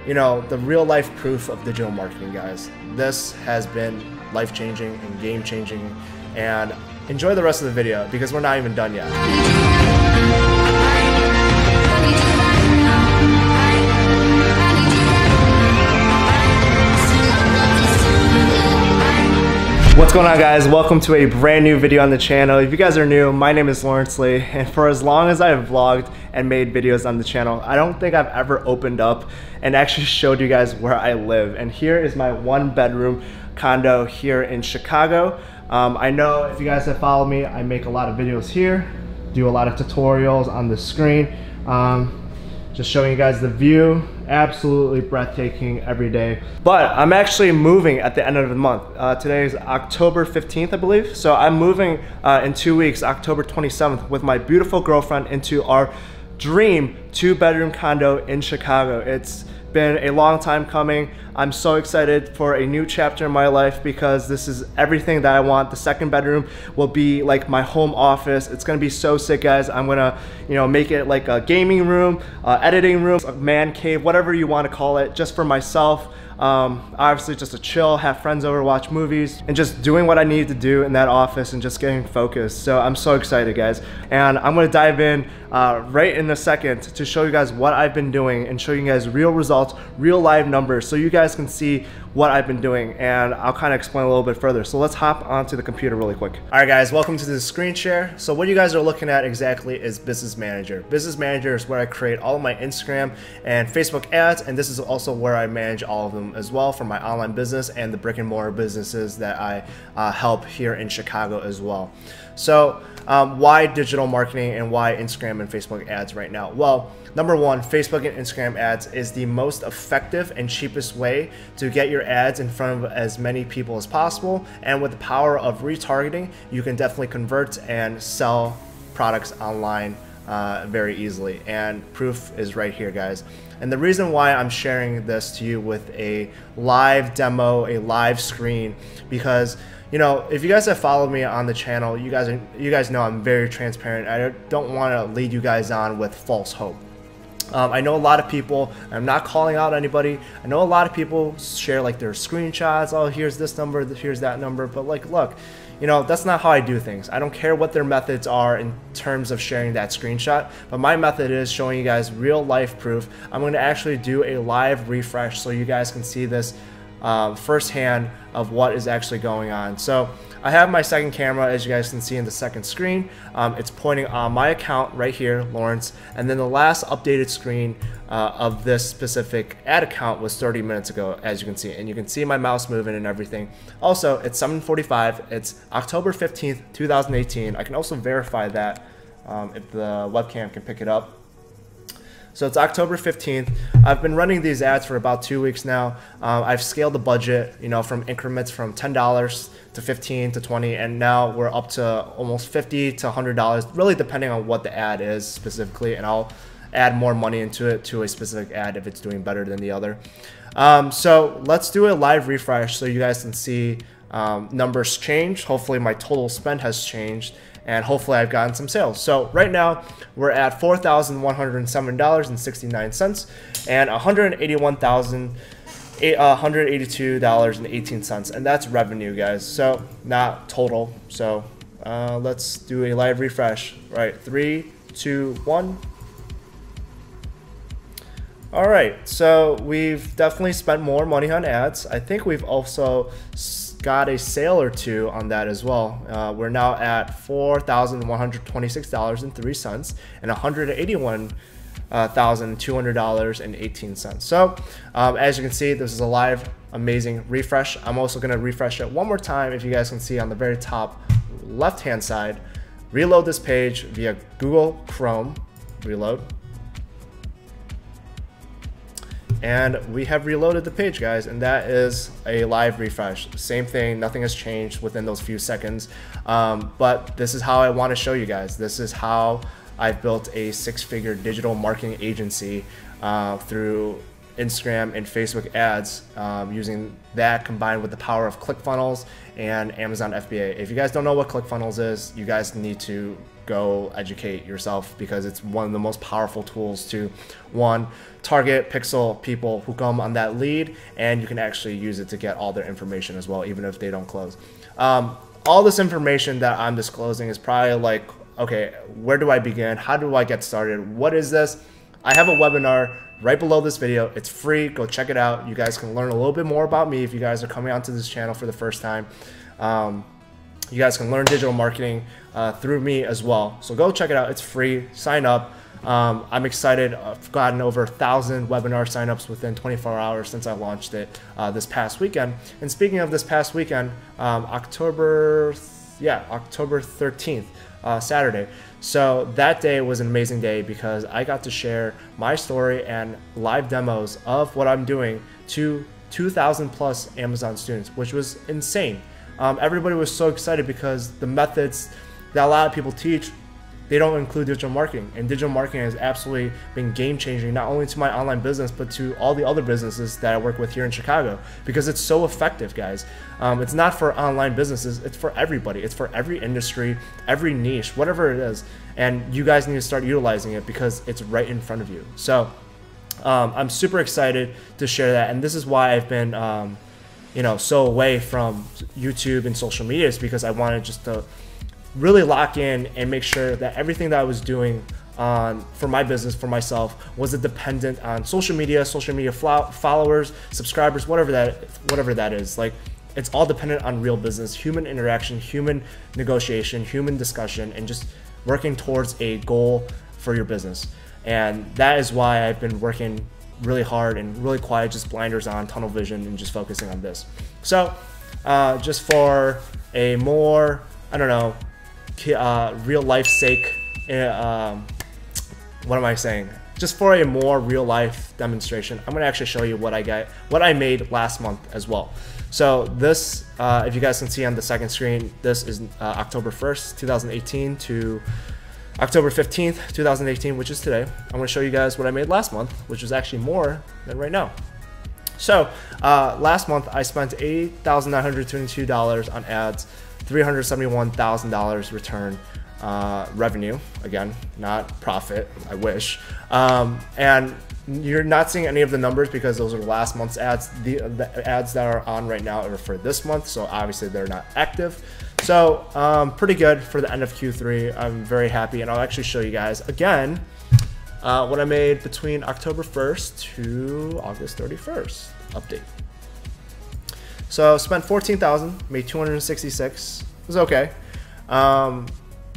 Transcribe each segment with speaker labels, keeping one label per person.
Speaker 1: you know, the real life proof of digital marketing, guys. This has been life changing and game changing, and enjoy the rest of the video because we're not even done yet. What's going on, guys? Welcome to a brand new video on the channel. If you guys are new, my name is Lawrence Lee, and for as long as I have vlogged and made videos on the channel, I don't think I've ever opened up and actually showed you guys where I live. And here is my 1-bedroom condo here in Chicago. I know if you guys have followed me, I make a lot of videos here, do a lot of tutorials on the screen, just showing you guys the view. Absolutely breathtaking every day. But I'm actually moving at the end of the month. Today is October 15th, I believe. So I'm moving in 2 weeks, October 27th, with my beautiful girlfriend into our dream 2-bedroom condo in Chicago. It's been a long time coming. I'm so excited for a new chapter in my life because this is everything that I want. The 2nd bedroom will be like my home office. It's gonna be so sick, guys. I'm gonna, you know, make it like a gaming room, editing room, a man cave, whatever you want to call it, just for myself. Obviously just to chill, have friends over, watch movies, and just doing what I need to do in that office and just getting focused. So I'm so excited, guys. And I'm gonna dive in right in a second to show you guys what I've been doing and show you guys real results, real live numbers, so you guys can see what I've been doing, and I'll kind of explain a little bit further. So let's hop onto the computer really quick. All right, guys, welcome to the screen share. So what you guys are looking at exactly is Business Manager. Business Manager is where I create all of my Instagram and Facebook ads, and this is also where I manage all of them as well for my online business and the brick and mortar businesses that I help here in Chicago as well. So why digital marketing and why Instagram and Facebook ads right now? Well, number one, Facebook and Instagram ads is the most effective and cheapest way to get your ads in front of as many people as possible. And with the power of retargeting, you can definitely convert and sell products online very easily. And proof is right here, guys. And the reason why I'm sharing this to you with a live demo, a live screen, because you know, if you guys have followed me on the channel, you guys know I'm very transparent. I don't want to lead you guys on with false hope. I know a lot of people, I'm not calling out anybody, I know a lot of people share like their screenshots, oh, here's this number, here's that number, but like, look, you know, that's not how I do things. I don't care what their methods are in terms of sharing that screenshot, but my method is showing you guys real life proof. I'm going to actually do a live refresh so you guys can see this firsthand of what is actually going on. So I have my second camera, as you guys can see in the second screen. It's pointing on my account right here, Lawrence, and then the last updated screen of this specific ad account was 30 minutes ago, as you can see, and you can see my mouse moving and everything. Also, it's 7:45. It's October 15th, 2018. I can also verify that if the webcam can pick it up. So it's October 15th. I've been running these ads for about 2 weeks now. I've scaled the budget, you know, from increments from $10 to $15 to $20, and now we're up to almost $50 to $100, really depending on what the ad is specifically, and I'll add more money into it to a specific ad if it's doing better than the other. So let's do a live refresh so you guys can see numbers change. Hopefully my total spend has changed, and hopefully I've gotten some sales. So right now we're at $4,107.69 and $181,182.18, and that's revenue, guys. So not total. So let's do a live refresh. All right, 3, 2, 1. All right, so we've definitely spent more money on ads. I think we've also got a sale or two on that as well. We're now at $4,126.03 and $181,200.18. So as you can see, this is a live amazing refresh. I'm also going to refresh it one more time. If you guys can see on the very top left hand side, reload this page via Google Chrome, reload. And we have reloaded the page, guys, and that is a live refresh. Same thing, nothing has changed within those few seconds. But this is how I want to show you guys. This is how I've built a 6-figure digital marketing agency through Instagram and Facebook ads, using that combined with the power of ClickFunnels and Amazon FBA. If you guys don't know what ClickFunnels is, you guys need to go educate yourself, because it's one of the most powerful tools to, one, target pixel people who come on that lead, and you can actually use it to get all their information as well, even if they don't close. All this information that I'm disclosing is probably like, okay, where do I begin? How do I get started? What is this? I have a webinar right below this video. It's free. Go check it out. You guys can learn a little bit more about me if you guys are coming onto this channel for the first time. You guys can learn digital marketing through me as well. So go check it out. It's free. Sign up. I'm excited. I've gotten over 1,000 webinar signups within 24 hours since I launched it this past weekend. And speaking of this past weekend, October 13th, Saturday. So that day was an amazing day because I got to share my story and live demos of what I'm doing to 2,000 plus Amazon students, which was insane. Everybody was so excited because the methods that a lot of people teach, they don't include digital marketing. And digital marketing has absolutely been game changing, not only to my online business, but to all the other businesses that I work with here in Chicago, because it's so effective, guys. It's not for online businesses, it's for everybody. It's for every industry, every niche, whatever it is. And you guys need to start utilizing it because it's right in front of you. So I'm super excited to share that. And this is why I've been, so away from YouTube and social media, is because I wanted just to really lock in and make sure that everything that I was doing for my business, for myself, wasn't dependent on social media followers, subscribers, whatever that is. Like, it's all dependent on real business, human interaction, human negotiation, human discussion, and just working towards a goal for your business. And that is why I've been working really hard and really quiet, just blinders on, tunnel vision, and just focusing on this. So just for a more, real life sake, what am I saying? Just for a more real life demonstration, I'm gonna actually show you what I made last month as well. So this, if you guys can see on the second screen, this is October 1st, 2018 to October 15th, 2018, which is today. I'm gonna show you guys what I made last month, which is actually more than right now. So last month I spent $8,922 on ads, $371,000 return revenue, again, not profit, I wish. And you're not seeing any of the numbers because those are last month's ads. The ads that are on right now are for this month, so obviously they're not active. So pretty good for the end of Q3. I'm very happy, and I'll actually show you guys again what I made between October 1st to August 31st. Update. So spent $14,000, made $266. It was okay.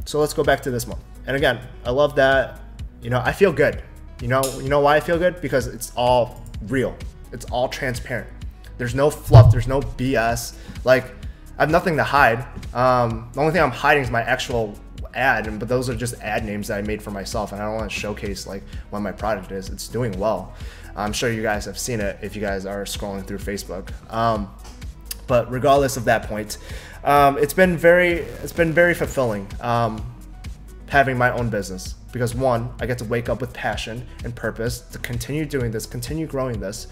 Speaker 1: So let's go back to this month. And again, I love that. I feel good. You know why I feel good? Because it's all real. It's all transparent. There's no fluff. There's no BS. Like, I have nothing to hide. The only thing I'm hiding is my actual ad, but those are just ad names that I made for myself, and I don't want to showcase like what my product is. It's doing well. I'm sure you guys have seen it if you guys are scrolling through Facebook. But regardless of that point, it's been very fulfilling having my own business, because one, I get to wake up with passion and purpose to continue doing this, continue growing this.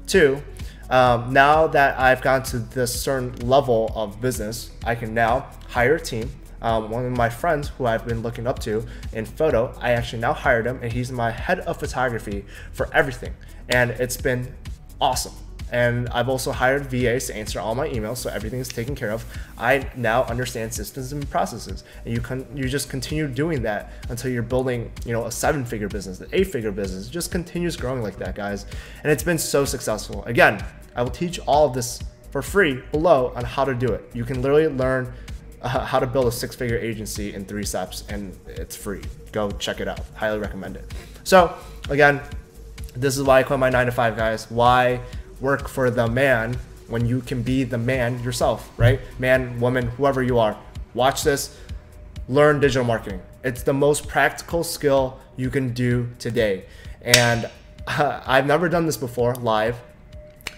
Speaker 1: Two, now that I've gotten to this certain level of business, I can now hire a team. One of my friends who I've been looking up to in photo, I actually now hired him, and he's my head of photography for everything. And it's been awesome. And I've also hired VAs to answer all my emails, so everything is taken care of. I now understand systems and processes, and you just continue doing that until you're building, a 7-figure business, an 8-figure business. It just continues growing like that, guys. And it's been so successful. Again, I will teach all of this for free below on how to do it. You can literally learn how to build a 6-figure agency in 3 steps, and it's free. Go check it out. Highly recommend it. So again, this is why I quit my 9-to-5, guys. Why work for the man when you can be the man yourself, right? Man, woman, whoever you are. Watch this. Learn digital marketing. It's the most practical skill you can do today. And I've never done this before live.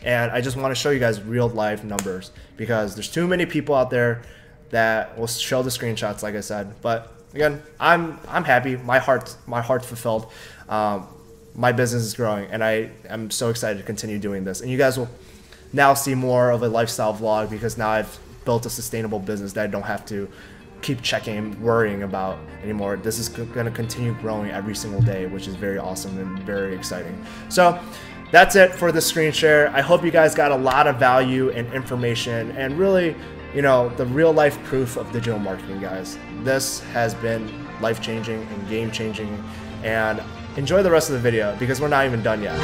Speaker 1: And I just want to show you guys real live numbers, because there's too many people out there that will show the screenshots, like I said. But again, I'm happy. My heart's fulfilled. My business is growing, and I am so excited to continue doing this. And you guys will now see more of a lifestyle vlog, because now I've built a sustainable business that I don't have to keep checking and worrying about anymore. This is going to continue growing every single day, which is very awesome and very exciting. So that's it for the screen share. I hope you guys got a lot of value and information and really, you know, the real life proof of digital marketing, guys. This has been life-changing and game-changing, and enjoy the rest of the video because we're not even done yet.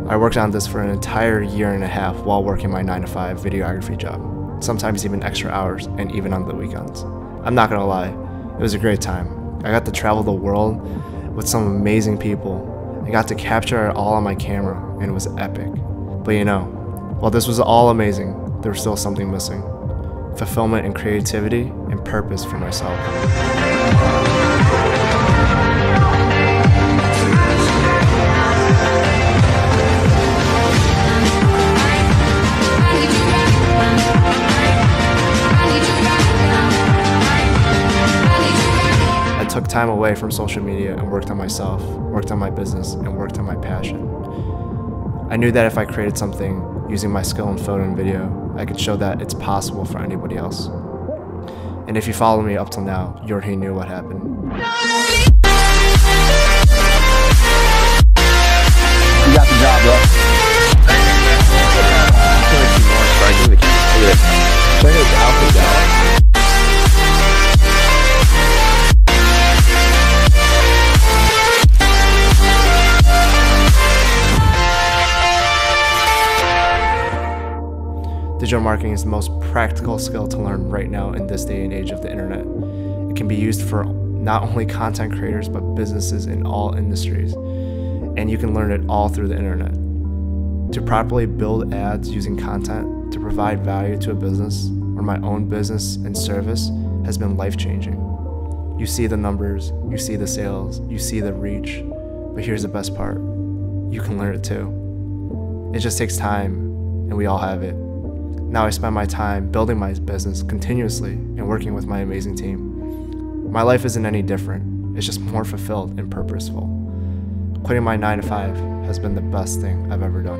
Speaker 1: I worked on this for an entire year and a half while working my 9-to-5 videography job, sometimes even extra hours and even on the weekends. I'm not gonna lie, it was a great time. I got to travel the world with some amazing people. I got to capture it all on my camera and it was epic. But you know, while this was all amazing, there was still something missing. Fulfillment and creativity and purpose for myself. I took time away from social media and worked on myself, worked on my business, and worked on my passion. I knew that if I created something using my skill in photo and video, I could show that it's possible for anybody else. And if you follow me up till now, you already knew what happened.
Speaker 2: You got the job, bro. Check this outfit out.
Speaker 1: Digital marketing is the most practical skill to learn right now in this day and age of the internet. It can be used for not only content creators, but businesses in all industries. And you can learn it all through the internet. To properly build ads using content to provide value to a business or my own business and service has been life-changing. You see the numbers, you see the sales, you see the reach, but here's the best part. You can learn it too. It just takes time, and we all have it. Now I spend my time building my business continuously and working with my amazing team. My life isn't any different, it's just more fulfilled and purposeful. Quitting my 9-to-5 has been the best thing I've ever done.